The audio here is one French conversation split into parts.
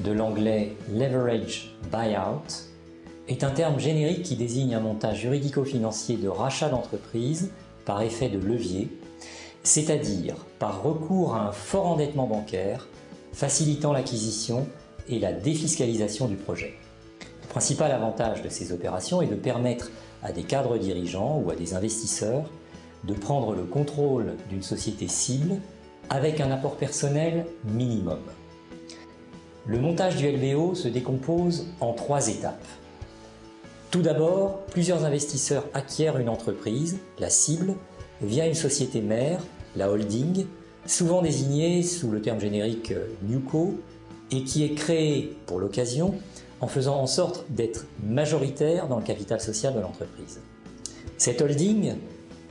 de l'anglais leverage buyout, est un terme générique qui désigne un montage juridico-financier de rachat d'entreprise par effet de levier, c'est-à-dire par recours à un fort endettement bancaire, facilitant l'acquisition et la défiscalisation du projet. Le principal avantage de ces opérations est de permettre à des cadres dirigeants ou à des investisseurs de prendre le contrôle d'une société cible avec un apport personnel minimum. Le montage du LBO se décompose en 3 étapes. Tout d'abord, plusieurs investisseurs acquièrent une entreprise, la cible, via une société mère, la holding, souvent désignée sous le terme générique NewCo, et qui est créée pour l'occasion en faisant en sorte d'être majoritaire dans le capital social de l'entreprise. Cette holding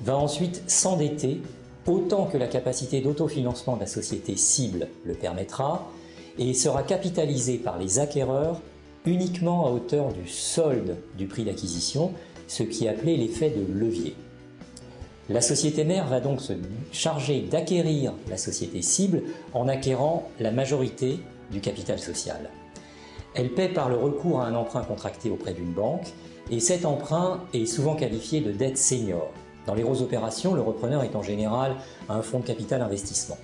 va ensuite s'endetter autant que la capacité d'autofinancement de la société cible le permettra et sera capitalisée par les acquéreurs uniquement à hauteur du solde du prix d'acquisition, ce qui est appelé l'effet de levier. La société mère va donc se charger d'acquérir la société cible en acquérant la majorité du capital social. Elle paie par le recours à un emprunt contracté auprès d'une banque et cet emprunt est souvent qualifié de dette senior. Dans les grosses opérations, le repreneur est en général un fonds de capital investissement.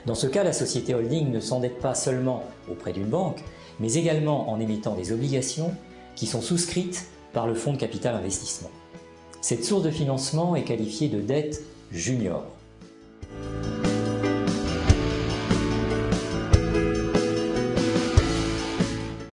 Dans ce cas, la société holding ne s'endette pas seulement auprès d'une banque, mais également en émettant des obligations qui sont souscrites par le fonds de capital investissement. Cette source de financement est qualifiée de dette junior.